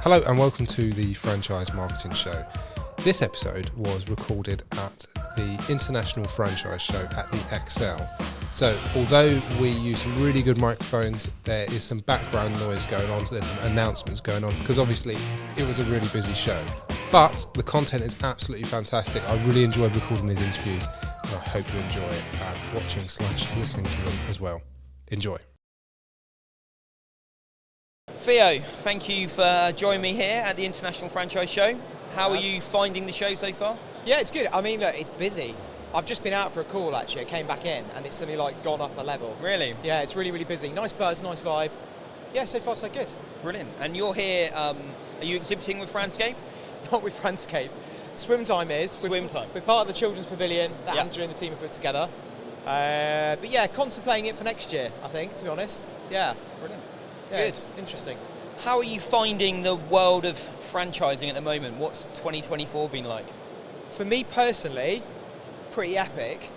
Hello and welcome to the Franchise Marketing Show. This episode was recorded at the International Franchise Show at the Excel. So although we use some really good microphones, there is some background noise going on, so there's some announcements going on because obviously it was a really busy show. But the content is absolutely fantastic. I really enjoyed recording these interviews and I hope you enjoy watching/listening to them as well. Enjoy. Theo, thank you for joining me here at the International Franchise Show. How are you finding the show so far? Yeah, it's good. I mean, look, it's busy. I've just been out for a call, actually. I came back in, and it's suddenly, gone up a level. Really? Yeah, it's really, really busy. Nice buzz, nice vibe. Yeah, so far, so good. Brilliant. And you're here, are you exhibiting with Franscape? Not with Franscape. Swim time is. Swim time. We're part of the Children's Pavilion that Andrew and the team have put together. But yeah, contemplating it for next year, I think, to be honest. Yeah. Brilliant. Yeah, Good. It's interesting. How are you finding the world of franchising at the moment? What's 2024 been like? For me personally, pretty epic.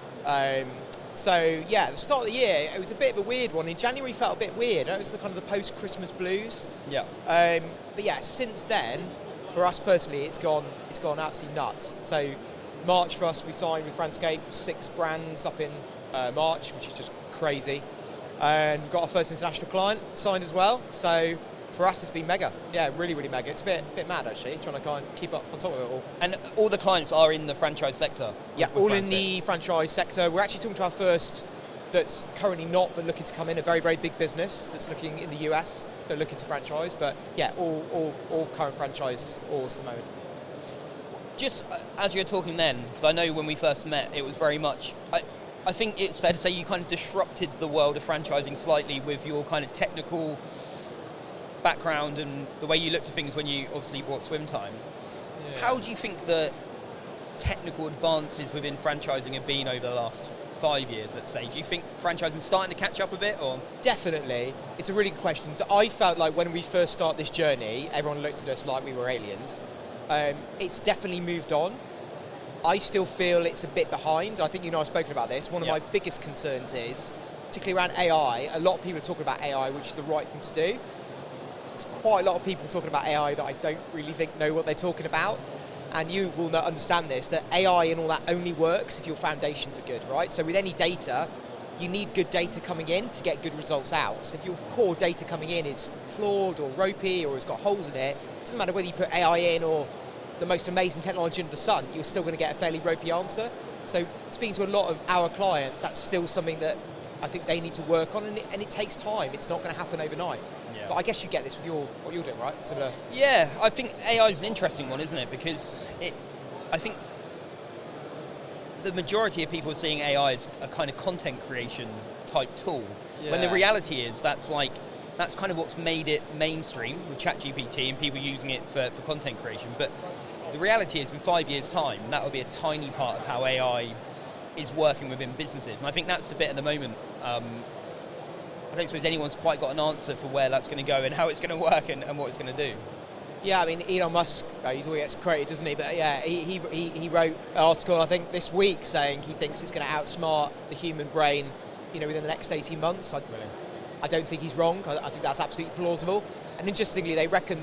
So yeah, the start of the year, it was a bit of a weird one. In January felt a bit weird. It was the kind of the post-Christmas blues. Yeah. But yeah, since then, for us personally, it's gone absolutely nuts. So March for us, we signed with Franscape 6 brands up in March, which is just crazy. And got our first international client signed as well. So for us, it's been mega. Yeah, really, really mega. It's a bit mad, actually, trying to kind of keep up on top of it all. And all the clients are in the franchise sector? Yeah, all in the franchise sector. We're actually talking to our first that's currently not, but looking to come in, a very, very big business that's looking in the US, they're looking to franchise. But yeah, all current franchise alls at the moment. Just as you were talking then, because I know when we first met, it was very much... I think it's fair to say you kind of disrupted the world of franchising slightly with your kind of technical background and the way you looked at things when you obviously brought Swim Time. Yeah. How do you think the technical advances within franchising have been over the last 5 years, let's say? Do you think franchising is starting to catch up a bit? Or Definitely. It's a really good question. So I felt like when we first started this journey, everyone looked at us like we were aliens. It's definitely moved on. I still feel it's a bit behind. I think I've spoken about this. One of my biggest concerns is, particularly around AI, a lot of people are talking about AI, which is the right thing to do. There's quite a lot of people talking about AI that I don't really think know what they're talking about. And you will not understand this, that AI and all that only works if your foundations are good, right? So with any data, you need good data coming in to get good results out. So if your core data coming in is flawed or ropey or has got holes in it, it doesn't matter whether you put AI in or the most amazing technology under the sun, you're still going to get a fairly ropey answer. So speaking to a lot of our clients, that's still something that I think they need to work on, and it takes time. It's not going to happen overnight. Yeah. But I guess you get this with what you're doing, right? Similar. Yeah, I think AI is an interesting one, isn't it? Because I think the majority of people are seeing AI as a kind of content creation type tool. Yeah. When the reality is that's kind of what's made it mainstream with ChatGPT and people using it for content creation. But the reality is in 5 years' time, that will be a tiny part of how AI is working within businesses. And I think that's the bit at the moment. I don't suppose anyone's quite got an answer for where that's going to go and how it's going to work and what it's going to do. Yeah, I mean, Elon Musk, he's always gets credited, doesn't he? But yeah, he wrote an article, I think, this week saying he thinks it's going to outsmart the human brain, within the next 18 months. I don't think he's wrong. I think that's absolutely plausible. And interestingly, they reckon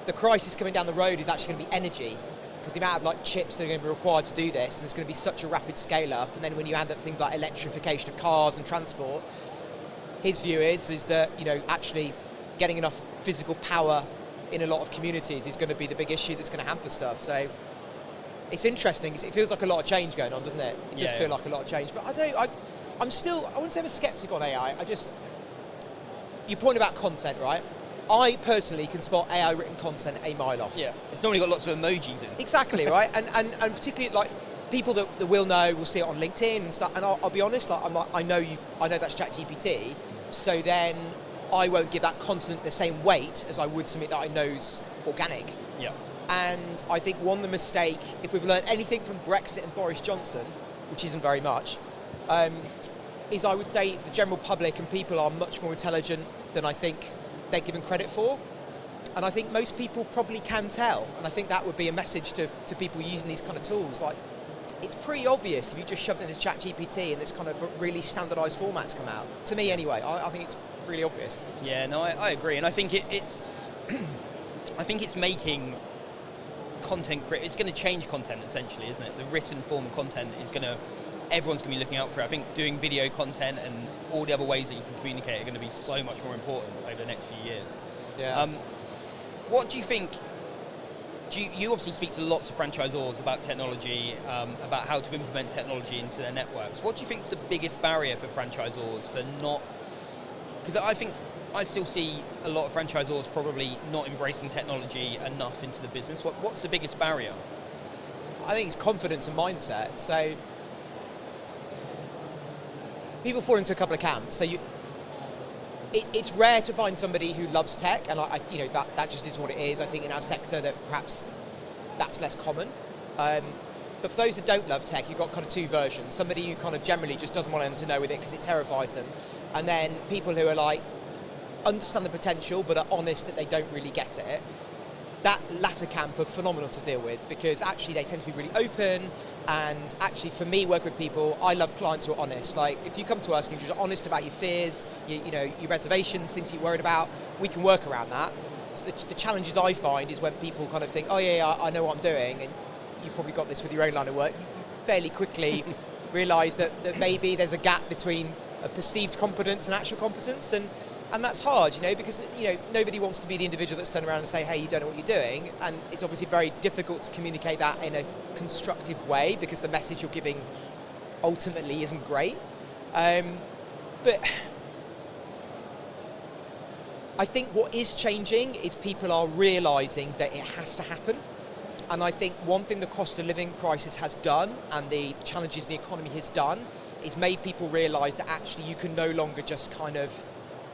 the crisis coming down the road is actually going to be energy, because the amount of chips that are going to be required to do this, and there's going to be such a rapid scale up. And then when you add up things like electrification of cars and transport, his view is that actually getting enough physical power in a lot of communities is going to be the big issue that's going to hamper stuff. So it's interesting. It feels like a lot of change going on, doesn't it? It does feel like a lot of change. But I wouldn't say I'm a skeptic on AI. You point about content, right? I personally can spot AI written content a mile off. Yeah, it's normally got lots of emojis in. Exactly, right? and particularly people that will know will see it on LinkedIn and stuff. And I'll be honest, I know that's ChatGPT, so then I won't give that content the same weight as I would something that I know's organic. Yeah. And I think one of the mistake, if we've learned anything from Brexit and Boris Johnson, which isn't very much, is I would say the general public and people are much more intelligent than I think they're given credit for. And I think most people probably can tell. And I think that would be a message to people using these kind of tools. It's pretty obvious if you just shoved it into ChatGPT and this kind of really standardised formats come out. To me anyway, I think it's really obvious. Yeah, no, I agree. And I think it's I think it's making content. It's going to change content essentially, isn't it? The written form of content is going to. Everyone's going to be looking out for it. I think doing video content and all the other ways that you can communicate are going to be so much more important over the next few years. Yeah. What do you think? You obviously speak to lots of franchisors about technology, about how to implement technology into their networks. What do you think is the biggest barrier for franchisors for not? Because I think I still see a lot of franchisors probably not embracing technology enough into the business. What's the biggest barrier? I think it's confidence and mindset. So people fall into a couple of camps. So it's rare to find somebody who loves tech, and that just is what it is. I think in our sector that perhaps that's less common. But for those that don't love tech, you've got kind of two versions. Somebody who kind of generally just doesn't want anything to know with it because it terrifies them, and then people who are like understand the potential but are honest that they don't really get it. That latter camp are phenomenal to deal with because actually they tend to be really open, and actually for me working with people, I love clients who are honest. Like if you come to us and you're just honest about your fears, your reservations, things you're worried about, we can work around that. So the challenges I find is when people kind of think, oh yeah, I know what I'm doing, and you've probably got this with your own line of work, you fairly quickly realise that maybe there's a gap between a perceived competence and actual competence, and that's hard, because nobody wants to be the individual that's turned around and say, hey, you don't know what you're doing, and it's obviously very difficult to communicate that in a constructive way because the message you're giving ultimately isn't great. But I think what is changing is people are realising that it has to happen. And I think one thing the cost of living crisis has done, and the challenges the economy has done, is made people realise that actually you can no longer just kind of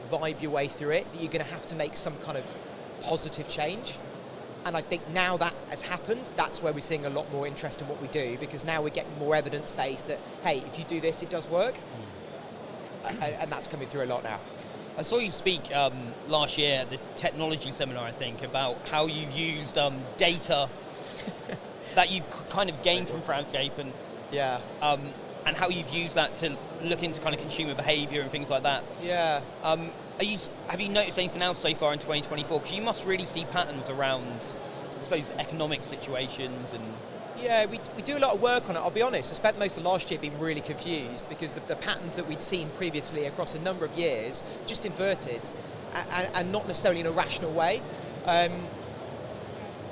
vibe your way through it, that you're going to have to make some kind of positive change. And I think now that has happened, that's where we're seeing a lot more interest in what we do, because now we're getting more evidence-based that, hey, if you do this, it does work. And that's coming through a lot now. I saw you speak last year at the technology seminar, I think, about how you used data that you've kind of gained from Franscape and how you've used that to look into kind of consumer behaviour and things like that. Yeah. Have you noticed anything else so far in 2024? Because you must really see patterns around, I suppose, economic situations and... Yeah, we do a lot of work on it, I'll be honest. I spent most of last year being really confused because the patterns that we'd seen previously across a number of years just inverted and not necessarily in a rational way.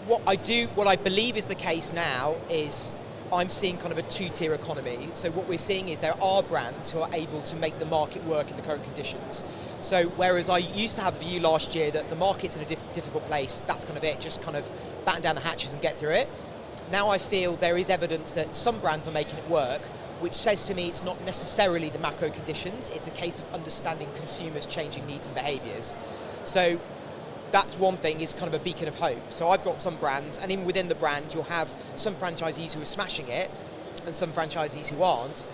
What I believe is the case now is I'm seeing kind of a two-tier economy. So what we're seeing is there are brands who are able to make the market work in the current conditions. So whereas I used to have a view last year that the market's in a difficult place, that's kind of it, just kind of batten down the hatches and get through it. Now I feel there is evidence that some brands are making it work, which says to me it's not necessarily the macro conditions, it's a case of understanding consumers' changing needs and behaviours. So that's one thing, is kind of a beacon of hope. So I've got some brands, and even within the brand you'll have some franchisees who are smashing it and some franchisees who aren't,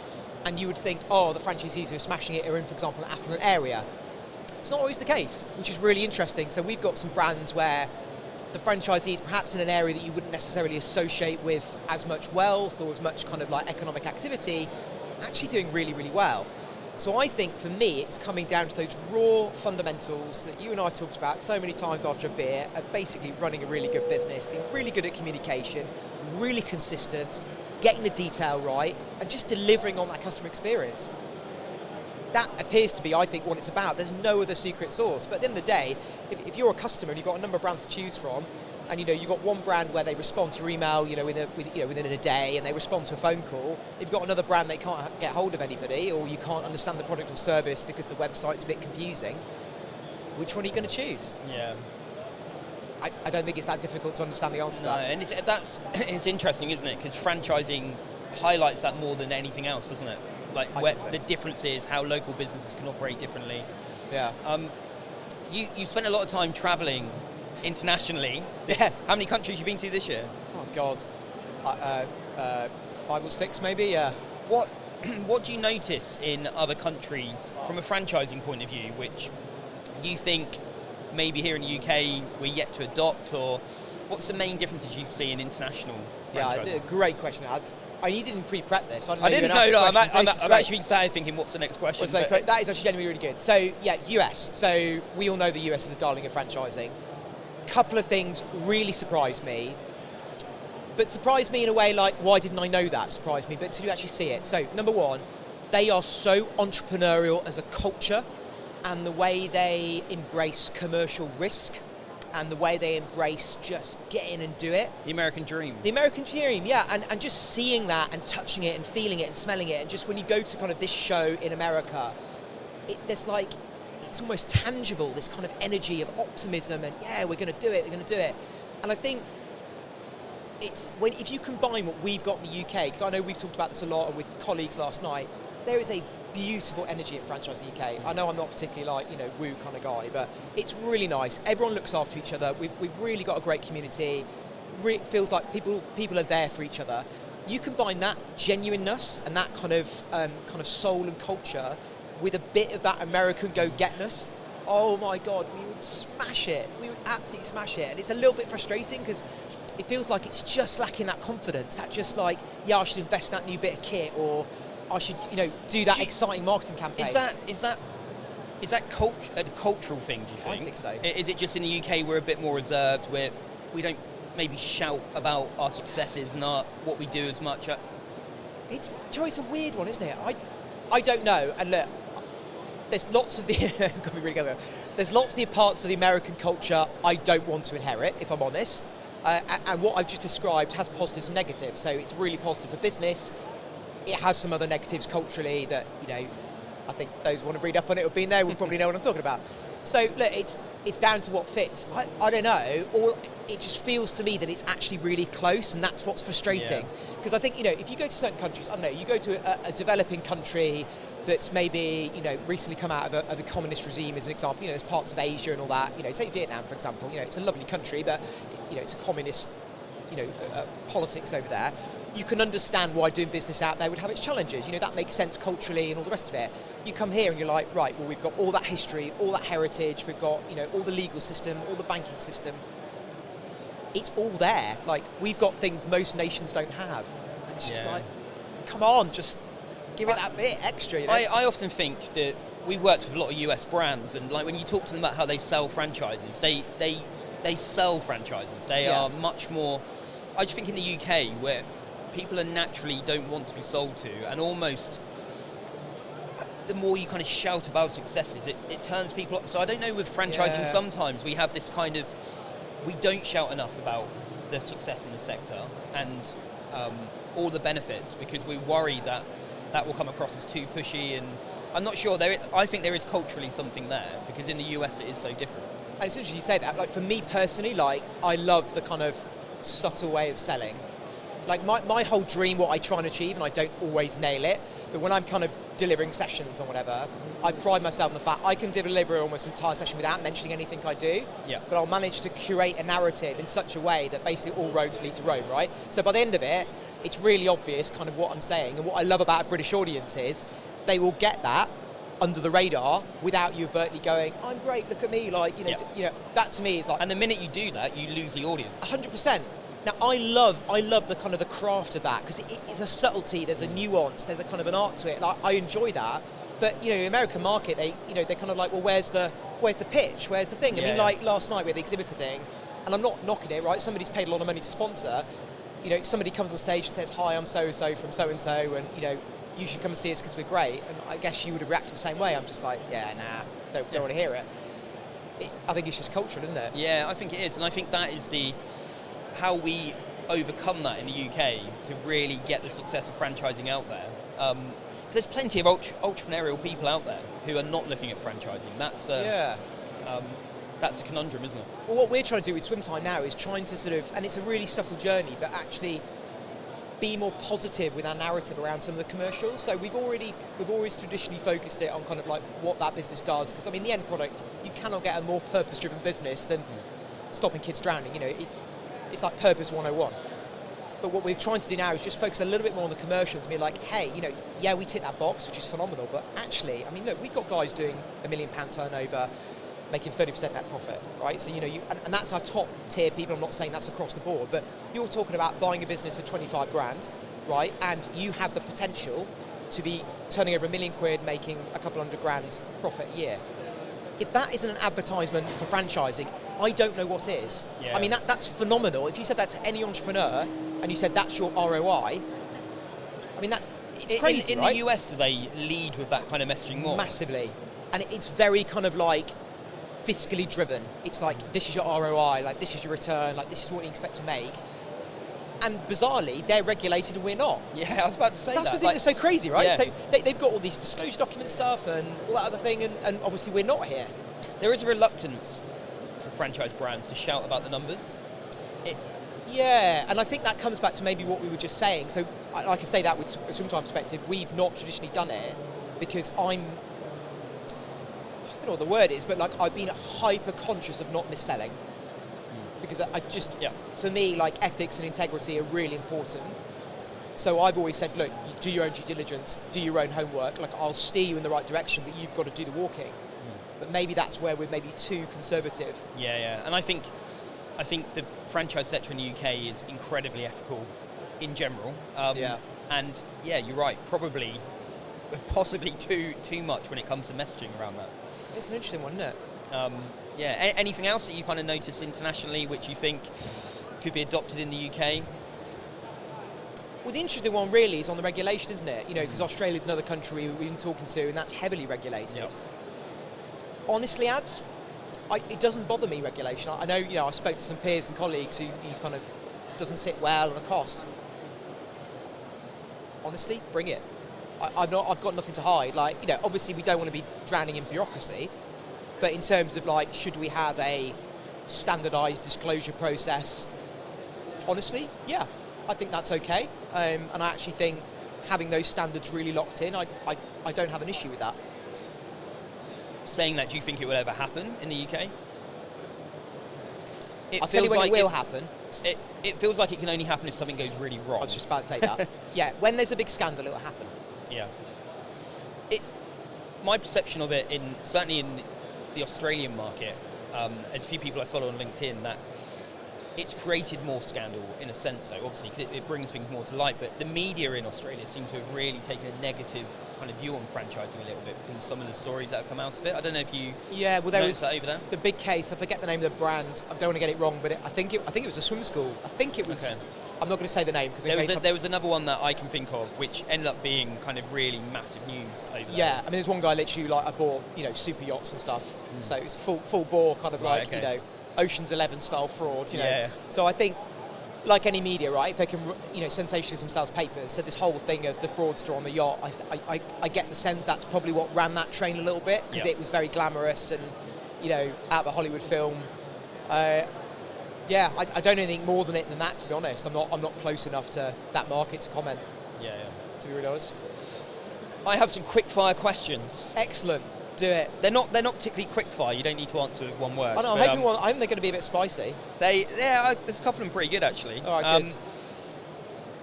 and you would think, oh, the franchisees who are smashing it are in, for example, an affluent area. It's not always the case, which is really interesting. So we've got some brands where the franchisee is perhaps in an area that you wouldn't necessarily associate with as much wealth or as much kind of like economic activity, actually doing really, really well. So I think for me, it's coming down to those raw fundamentals that you and I talked about so many times after a beer, of basically running a really good business, being really good at communication, really consistent, getting the detail right, and just delivering on that customer experience. That appears to be, I think, what it's about. There's no other secret sauce. But at the end of the day, if you're a customer and you've got a number of brands to choose from, and you've got one brand where they respond to your email, within a day, and they respond to a phone call. You've got another brand they can't get hold of anybody, or you can't understand the product or service because the website's a bit confusing. Which one are you going to choose? Yeah. I don't think it's that difficult to understand the answer to that. And it's interesting, isn't it? Because franchising highlights that more than anything else, doesn't it? Like where the difference is how local businesses can operate differently. Yeah. You spent a lot of time travelling internationally. Yeah. How many countries have you been to this year? Oh God, 5 or 6 maybe. Yeah. What do you notice in other countries from a franchising point of view, which you think maybe here in the UK we're yet to adopt, or what's the main differences you see in international franchising? Yeah, great question, Ad. I didn't pre-prep this. I didn't know. I'm actually sat thinking, what's the next question? That is actually genuinely really good. So, yeah, US. So we all know the US is a darling of franchising. couple of things really surprised me, but surprised me in a way like, why didn't I know that? Surprised me, but to actually see it. So, number one, they are so entrepreneurial as a culture, and the way they embrace commercial risk, and the way they embrace just get in and do it. The American dream. The American dream, yeah, and just seeing that and touching it and feeling it and smelling it, and just when you go to kind of this show in America, there's like, it's almost tangible, this kind of energy of optimism and yeah, we're going to do it. And I think it's if you combine what we've got in the UK, because I know we've talked about this a lot and with colleagues last night, there is a beautiful energy at Franchise in the UK. I know I'm not particularly like, woo kind of guy, but it's really nice. Everyone looks after each other. We've really got a great community. Feels like people are there for each other. You combine that genuineness and that kind of soul and culture with a bit of that American go-getness. Oh my God, we would smash it. We would absolutely smash it. And it's a little bit frustrating because it feels like it's just lacking that confidence. That just like, yeah, I should invest in that new bit of kit, or I should, do that exciting marketing campaign. Is that a cultural thing, do you think? I think so. Is it just in the UK we're a bit more reserved, where we don't maybe shout about our successes and what we do as much? It's a weird one, isn't it? I don't know. And look, there's lots of the there's lots of the parts of the American culture I don't want to inherit, if I'm honest. And what I've just described has positives and negatives. So it's really positive for business. It has some other negatives culturally that, I think those who want to read up on it or been there will probably know what I'm talking about. So look, it's down to what fits. I don't know. It just feels to me that it's actually really close, and that's what's frustrating. Because I think, if you go to certain countries, I don't know, you go to a developing country that's maybe, recently come out of a communist regime as an example. There's parts of Asia and all that. Take Vietnam, for example. It's a lovely country, but, it's a communist, politics over there. You can understand why doing business out there would have its challenges. That makes sense culturally and all the rest of it. You come here and you're like, right, well, we've got all that history, all that heritage, we've got, all the legal system, all the banking system. It's all there. Like, we've got things most nations don't have. And it's just like, come on, just give it that bit extra. I often think that we worked with a lot of US brands, and like when you talk to them about how they sell franchises, they sell franchises. They are much more. I just think in the UK where people are naturally don't want to be sold to, and almost the more you kind of shout about successes, it turns people up. So I don't know, with franchising sometimes we have this kind of, we don't shout enough about the success in the sector and all the benefits, because we worry that will come across as too pushy, and I'm not sure. I think there is culturally something there, because in the US it is so different. And it's interesting you say that. Like, for me personally, like, I love the kind of subtle way of selling. Like, my whole dream, what I try and achieve, and I don't always nail it, but when I'm kind of delivering sessions or whatever, I pride myself in the fact I can deliver almost an entire session without mentioning anything I do, but I'll manage to curate a narrative in such a way that basically all roads lead to Rome, right? So by the end of it, it's really obvious kind of what I'm saying, and what I love about a British audience is they will get that under the radar without you overtly going, I'm great, look at me, like, that to me is like... And the minute you do that, you lose the audience. 100%. Now, I love the kind of the craft of that, because it's a subtlety, there's a nuance, there's a kind of an art to it. Like, I enjoy that. But, the American market, they're kind of like, well, where's the pitch? Where's the thing? I mean, like last night we had the exhibitor thing, and I'm not knocking it, right? Somebody's paid a lot of money to sponsor. Somebody comes on stage and says, hi, I'm so-and-so from so-and-so, and, you should come and see us because we're great. And I guess you would have reacted the same way. I'm just like, don't want to hear it. I think it's just cultural, isn't it? Yeah, I think it is. And I think that is how we overcome that in the UK to really get the success of franchising out there. There's plenty of entrepreneurial people out there who are not looking at franchising. That's the conundrum, isn't it? Well, what we're trying to do with Swim Time now is trying to sort of, and it's a really subtle journey, but actually be more positive with our narrative around some of the commercials. So we've always traditionally focused it on kind of like what that business does, because I mean the end product, you cannot get a more purpose-driven business than stopping kids drowning. It's like Purpose 101. But what we're trying to do now is just focus a little bit more on the commercials and be like, hey, we tick that box, which is phenomenal, but actually, I mean, look, we've got guys doing £1 million turnover, making 30% net profit, right? So, and that's our top tier people. I'm not saying that's across the board, but you're talking about buying a business for 25 grand, right? And you have the potential to be turning over £1 million, making a couple hundred grand profit a year. If that isn't an advertisement for franchising, I don't know what is. Yeah. I mean, that's phenomenal. If you said that to any entrepreneur and you said that's your ROI, I mean, it's crazy, in right? the US, do they lead with that kind of messaging more? Massively. And it's very kind of like fiscally driven. It's like, this is your ROI, like this is your return, like this is what you expect to make. And bizarrely, they're regulated and we're not. Yeah, I was about to say that's that. the thing that's so crazy, right? Yeah. So they've got all these disclosure document stuff and all that other thing, and obviously we're not here. There is a reluctance for franchise brands to shout about the numbers. Yeah, and I think that comes back to maybe what we were just saying. So, like I say that with a swimtime perspective, we've not traditionally done it because I don't know what the word is, but like I've been hyper conscious of not mis-selling. Because I just, for me, like ethics and integrity are really important. So I've always said, look, you do your own due diligence, do your own homework. Like I'll steer you in the right direction, but you've got to do the walking. But maybe that's where we're maybe too conservative. Yeah. And I think the franchise sector in the UK is incredibly ethical in general. And yeah, you're right. Probably, possibly too much when it comes to messaging around that. It's an interesting one, isn't it? Anything else that you kind of notice internationally which you think could be adopted in the UK? Well, the interesting one really is on the regulation, isn't it? You know, because Australia's another country we've been talking to, and that's heavily regulated. Yep. Honestly, it doesn't bother me, regulation. I know, I spoke to some peers and colleagues who kind of doesn't sit well on a cost. Honestly, bring it. I've got nothing to hide. Like, obviously we don't want to be drowning in bureaucracy, but in terms of like, should we have a standardised disclosure process? Honestly, yeah, I think that's okay. And I actually think having those standards really locked in, I don't have an issue with that. Saying that, do you think it will ever happen in the UK? I'll tell you when it will happen. It feels like it can only happen if something goes really wrong. I was just about to say that. Yeah, when there's a big scandal, it'll happen. Yeah. My perception of it, certainly in the Australian market, as a few people I follow on LinkedIn, that it's created more scandal in a sense, though, obviously, because it brings things more to light. But the media in Australia seem to have really taken a negative kind of view on franchising a little bit because of some of the stories that have come out of it. I don't know if you there was that over there. The big case. I forget the name of the brand. I don't want to get it wrong, but I think it was a swim school. I think it was. Okay. I'm not going to say the name because there was another one that I can think of which ended up being kind of really massive news over there. Yeah, I mean, there's one guy literally like I bought super yachts and stuff, so it's full bore kind of Ocean's 11 style fraud. So I think, like any media, right? If they can sensationalism sells papers. So this whole thing of the fraudster on the yacht, I get the sense that's probably what ran that train a little bit because it was very glamorous and out of a Hollywood film. I don't know anything more than that, to be honest. I'm not close enough to that market to comment. Yeah. To be really honest. I have some quick fire questions. Excellent. Do it. They're not particularly quick fire. You don't need to answer with one word. I know. I'm hoping they're going to be a bit spicy. There's a couple of them pretty good actually. All right, good.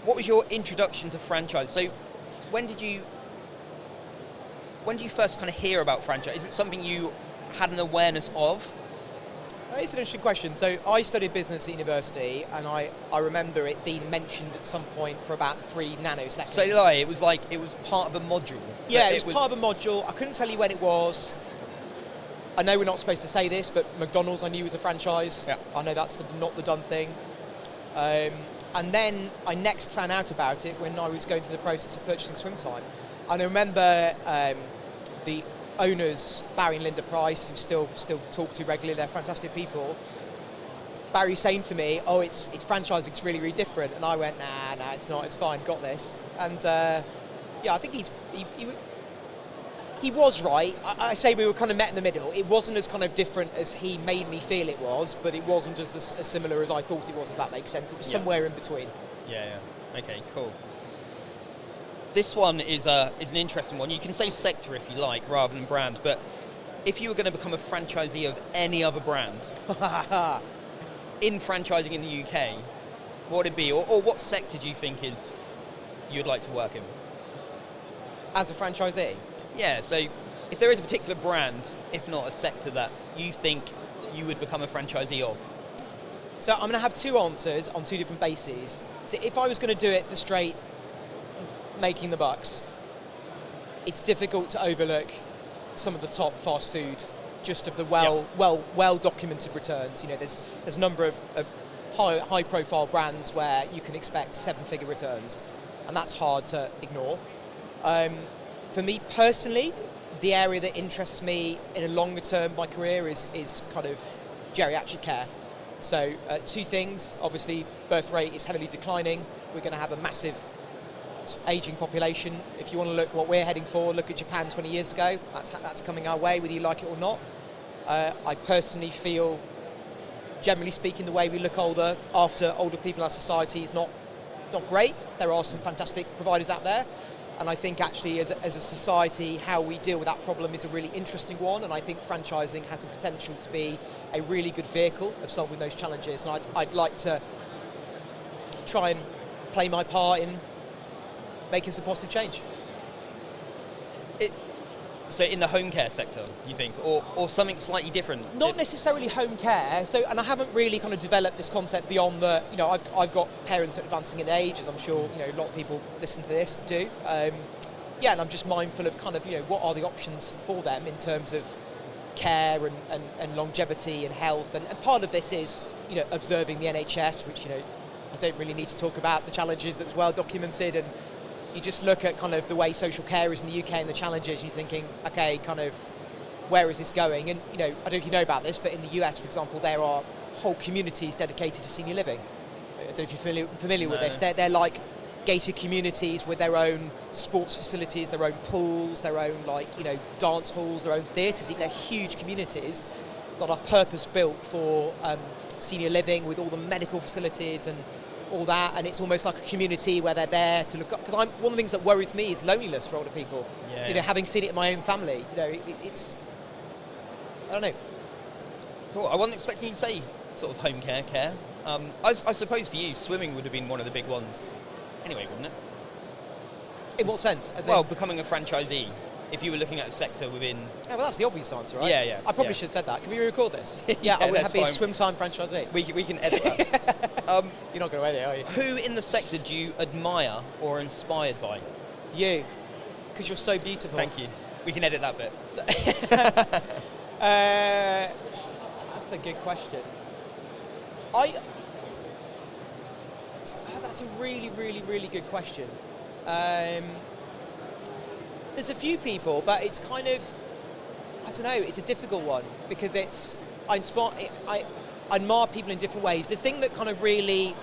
What was your introduction to franchise? So, when did you first kind of hear about franchise? Is it something you had an awareness of? It's an interesting question. So I studied business at university, and I remember it being mentioned at some point for about 3 nanoseconds. So did I. It was part of a module. Yeah, it was part of a module. I couldn't tell you when it was. I know we're not supposed to say this, but McDonald's I knew was a franchise. Yeah. I know that's not the done thing. And then I next found out about it when I was going through the process of purchasing Swimtime. And I remember the owners, Barry and Linda Price, who still talk to regularly, they're fantastic people. Barry saying to me, it's franchising, it's really, really different. And I went, nah, it's not, it's fine, got this. And I think he was right. I say we were kind of met in the middle. It wasn't as kind of different as he made me feel it was, but it wasn't just as similar as I thought it was, if that makes sense. It was somewhere in between. Yeah. Okay, cool. This one is an interesting one. You can say sector if you like, rather than brand, but if you were going to become a franchisee of any other brand in franchising in the UK, what would it be? Or what sector do you think you'd like to work in? As a franchisee? Yeah, so if there is a particular brand, if not a sector that you think you would become a franchisee of. So I'm going to have 2 answers on 2 different bases. So if I was going to do it for straight making the bucks, it's difficult to overlook some of the top fast food just of the well documented returns. You know, there's a number of high profile brands where you can expect 7-figure returns, and that's hard to ignore. For me personally, the area that interests me in a longer term my career is kind of geriatric care. So 2 things. Obviously, birth rate is heavily declining. We're going to have a massive aging population. If you want to look what we're heading for, look at Japan 20 years ago. That's coming our way, whether you like it or not. I personally feel, generally speaking, the way we look older after older people in our society is not great. There are some fantastic providers out there, and I think actually as a society how we deal with that problem is a really interesting one, and I think franchising has the potential to be a really good vehicle of solving those challenges, and I'd like to try and play my part in making some positive change. So in the home care sector, you think, or something slightly different? Not necessarily home care. So, and I haven't really kind of developed this concept beyond the, you know, I've got parents advancing in age, as I'm sure, you know, a lot of people listen to this do. Yeah, and I'm just mindful of kind of, you know, what are the options for them in terms of care and longevity and health. And part of this is, you know, observing the NHS, which, you know, I don't really need to talk about the challenges that's well documented, and you just look at kind of the way social care is in the UK and the challenges, and you're thinking, okay, kind of, where is this going? And, you know, I don't know if you know about this, but in the US, for example, there are whole communities dedicated to senior living. I don't know if you're familiar with this. They're like gated communities with their own sports facilities, their own pools, their own, like, you know, dance halls, their own theatres. They're huge communities that are purpose-built for senior living, with all the medical facilities and all that, and it's almost like a community where they're there to look up. Because one of the things that worries me is loneliness for older people. Yeah, you know, having seen it in my own family, you know, it's, I don't know. Cool. I wasn't expecting you to say sort of home care. I suppose for you, swimming would have been one of the big ones. Anyway, wouldn't it? In what sense? Becoming a franchisee. If you were looking at a sector within... Yeah, well, that's the obvious answer, right? Yeah. I probably should have said that. Can we re-record this? Yeah, I would have been swim time franchisee. We can edit that. You're not going to edit, are you? Who in the sector do you admire or are inspired by? You. Because you're so beautiful. Thank you. We can edit that bit. That's a good question. That's a really, really, really good question. There's a few people, but it's kind of, I don't know, it's a difficult one, because I admire people in different ways. The thing that kind of really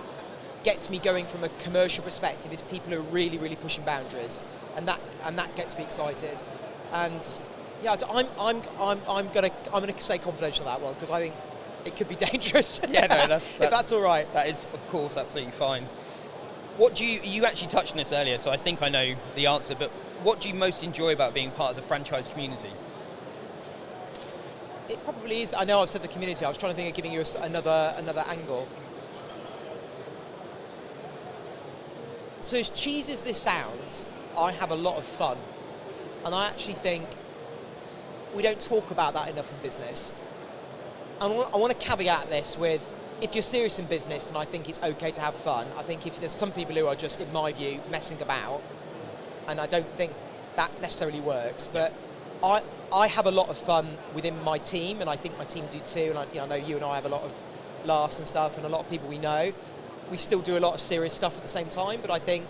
gets me going from a commercial perspective is people who are really, really pushing boundaries, and that gets me excited. And yeah, I'm gonna stay confidential on that one, because I think it could be dangerous. Yeah, no, if that's all right. That is, of course, absolutely fine. You actually touched on this earlier, so I think I know the answer, but what do you most enjoy about being part of the franchise community? It probably is, I know I've said the community, I was trying to think of giving you another angle. So as cheesy as this sounds, I have a lot of fun. And I actually think we don't talk about that enough in business. And I want to caveat this with, if you're serious in business, then I think it's okay to have fun. I think if there's some people who are just, in my view, messing about, and I don't think that necessarily works, but I have a lot of fun within my team, and I think my team do too, and I know you and I have a lot of laughs and stuff, and a lot of people we know. We still do a lot of serious stuff at the same time, but I think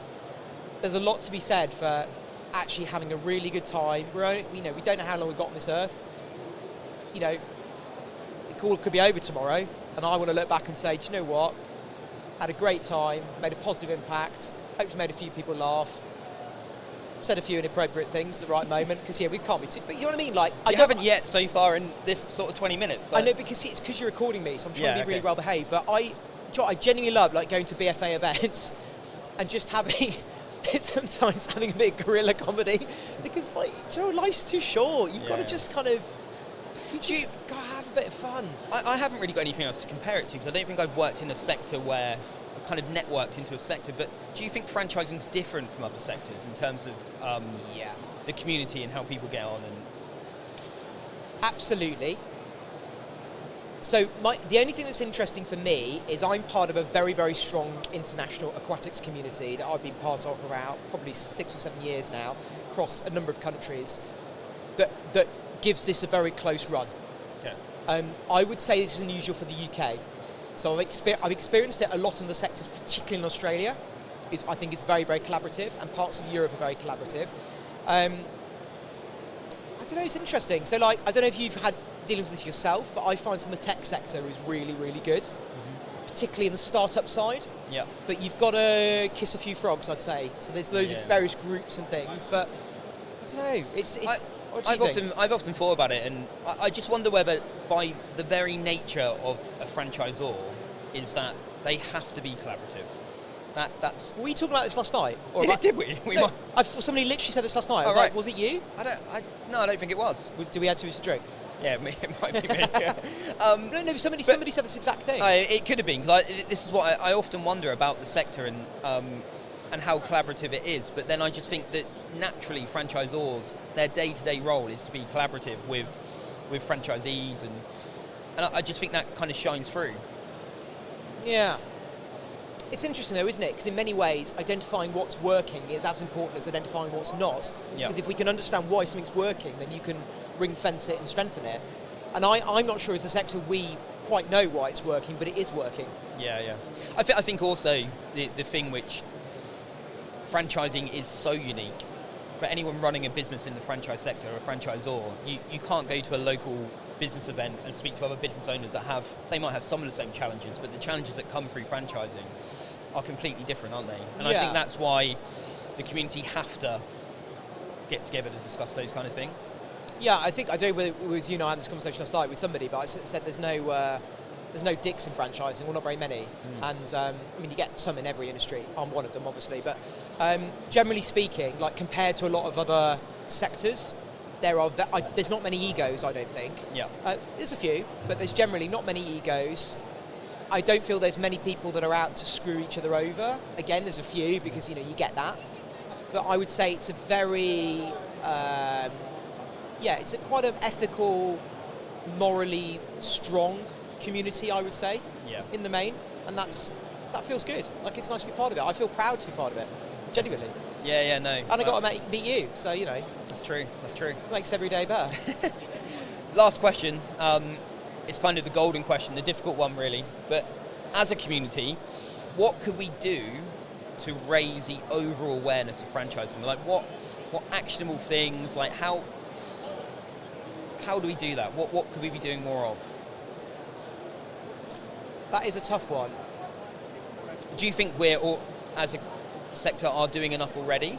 there's a lot to be said for actually having a really good time. We don't know how long we've got on this earth. You know, it could be over tomorrow, and I want to look back and say, do you know what? Had a great time, made a positive impact, hopefully made a few people laugh, said a few inappropriate things at the right moment, because we can't be too, but you know what I mean? Like, I haven't yet so far in this sort of 20 minutes. So. I know, because it's because you're recording me, so I'm trying to be really well behaved, but I genuinely love like going to BFA events and just having sometimes having a bit of guerrilla comedy, because like, life's too short. You've got to just kind of got to have a bit of fun. I haven't really got anything else to compare it to, because I don't think I've worked in a sector where I've kind of networked into a sector, but do you think franchising is different from other sectors in terms of the community and how people get on? And Absolutely. So the only thing that's interesting for me is I'm part of a very, very strong international aquatics community that I've been part of for about probably 6 or 7 years now, across a number of countries, that gives this a very close run. I would say this is unusual for the UK. So I've experienced it a lot in the sectors, particularly in Australia. I think it's very, very collaborative, and parts of Europe are very collaborative. I don't know, it's interesting. So like, I don't know if you've had dealings with this yourself, but I find some of the tech sector is really, really good, particularly in the startup side. Yeah. But you've got to kiss a few frogs, I'd say. So there's loads of various groups and things, but I don't know. I've often thought about it, and I just wonder whether, by the very nature of a franchisor, is that they have to be collaborative. That's. Were we talking about this last night? Or Did we? Somebody literally said this last night. I was right. like, was it you? No, I don't think it was. Do we add to us a drink? Yeah, it might be me. Yeah. No, somebody said this exact thing. It could have been, because this is what I often wonder about the sector and how collaborative it is. But then I just think that naturally franchisors, their day-to-day role is to be collaborative with franchisees, and I just think that kind of shines through. Yeah. It's interesting though, isn't it? Because in many ways, identifying what's working is as important as identifying what's not. Because if we can understand why something's working, then you can ring fence it and strengthen it. And I'm not sure as a sector we quite know why it's working, but it is working. Yeah. I think also the thing which franchising is so unique, for anyone running a business in the franchise sector, a franchisor, you can't go to a local business event and speak to other business owners they might have some of the same challenges, but the challenges that come through franchising are completely different, aren't they? And I think that's why the community have to get together to discuss those kind of things. Yeah, I think I do. It was I had this conversation last night with somebody, but I said there's no dicks in franchising, well, not very many. And you get some in every industry. I'm one of them, obviously, but generally speaking, like compared to a lot of other sectors, there's not many egos, I don't think. Yeah. There's a few, but there's generally not many egos. I don't feel there's many people that are out to screw each other over. Again, there's a few because, you get that. But I would say it's a very, it's quite an ethical, morally strong community, I would say, in the main. And that feels good. Like, it's nice to be part of it. I feel proud to be part of it, genuinely. Yeah, no. And I got to meet you, so, That's true. Makes every day better. Last question. It's kind of the golden question, the difficult one, really. But as a community, what could we do to raise the overall awareness of franchising? Like, what actionable things? Like, how do we do that? What could we be doing more of? That is a tough one. Do you think or as a sector, are doing enough already,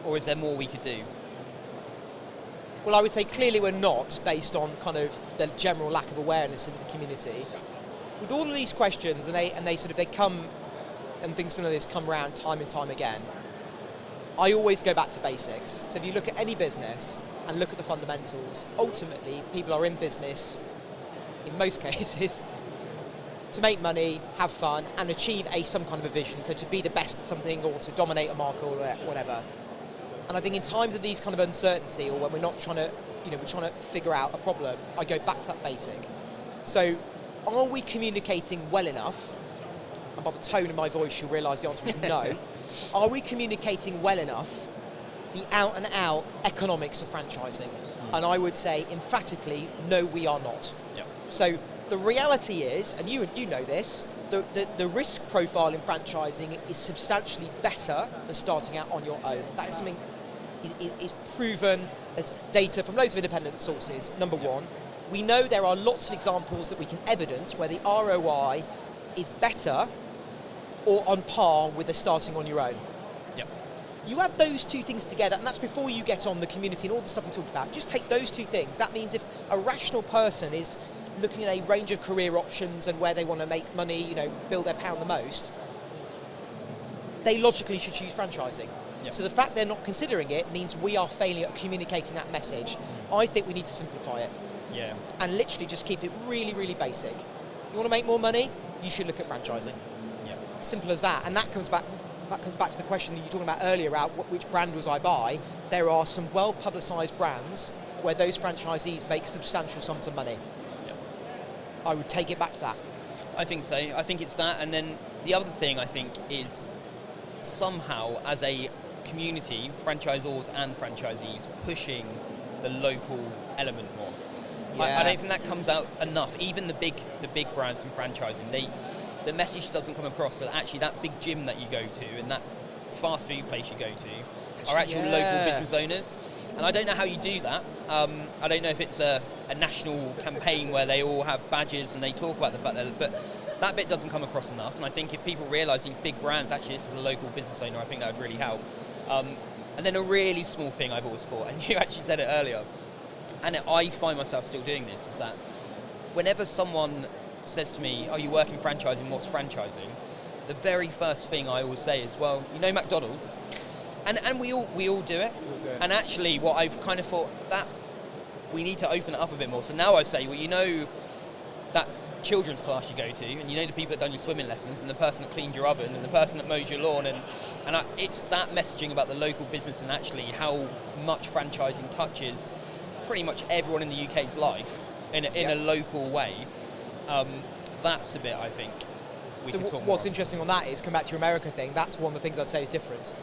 or is there more we could do? Well, I would say clearly we're not, based on kind of the general lack of awareness in the community. With all of these questions, and they come, and things like this come around time and time again, I always go back to basics. So if you look at any business and look at the fundamentals, ultimately people are in business, in most cases, to make money, have fun, and achieve some kind of a vision. So to be the best at something, or to dominate a market, or whatever. And I think in times of these kind of uncertainty, or when we're not trying to, we're trying to figure out a problem, I go back to that basic. So, are we communicating well enough? And by the tone of my voice, you'll realise the answer is no. Are we communicating well enough the out and out economics of franchising? And I would say emphatically, no, we are not. Yep. So the reality is, and you know this, the risk profile in franchising is substantially better than starting out on your own. That is something is proven. There's data from loads of independent sources, number one. We know there are lots of examples that we can evidence where the ROI is better or on par with the starting on your own. Yep. You add those two things together, and that's before you get on the community and all the stuff we talked about. Just take those two things. That means if a rational person is looking at a range of career options and where they want to make money, build their pound the most, they logically should choose franchising. Yep. So the fact they're not considering it means we are failing at communicating that message. I think we need to simplify it. Yeah. And literally just keep it really, really basic. You want to make more money? You should look at franchising. Yeah. Simple as that. And that comes back to the question that you were talking about earlier about which brand was I buy. There are some well-publicised brands where those franchisees make substantial sums of money. I would take it back to that. I think so. I think it's that. And then the other thing I think is somehow as a community, franchisors and franchisees pushing the local element more. I don't think that comes out enough. Even the big brands in franchising, the message doesn't come across that actually that big gym that you go to and that fast food place you go to are actual local business owners. And I don't know how you do that. I don't know if it's a national campaign where they all have badges and they talk about the fact but that bit doesn't come across enough. And I think if people realise these big brands, actually this is a local business owner, I think that would really help. And then a really small thing I've always thought, and you actually said it earlier, and I find myself still doing this, is that whenever someone says to me, oh, you work in franchising, what's franchising? The very first thing I always say is, well, you know McDonald's? And we all do it. And actually what I've kind of thought, that we need to open it up a bit more. So now I say, well, you know that children's class you go to, and you know the people that done your swimming lessons, and the person that cleaned your oven, and the person that mows your lawn, it's that messaging about the local business and actually how much franchising touches pretty much everyone in the UK's life in a local way. That's the bit I think we can talk more what's on. interesting on that is, come back to your America thing, that's one of the things I'd say is different.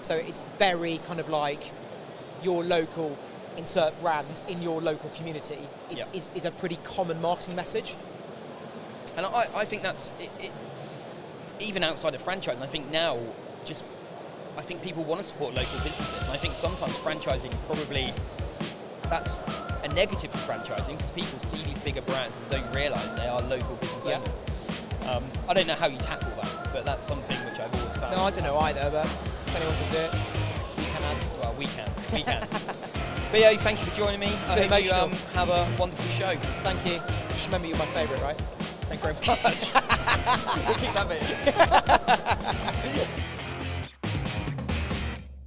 So it's very kind of like your local insert brand in your local community is a pretty common marketing message. And I think that's it, even outside of franchising. I think now, I think people want to support local businesses, and I think sometimes franchising is probably that's a negative for franchising because people see these bigger brands and don't realise they are local business owners. I don't know how you tackle that, but that's something which I've always found. No, I don't know either, but if anyone can do it, we can add. Well, we can. Theo, thank you for joining me. I hope you have a wonderful show. Thank you. Just remember you're my favourite, right? Thank you very much. We'll keep that bit.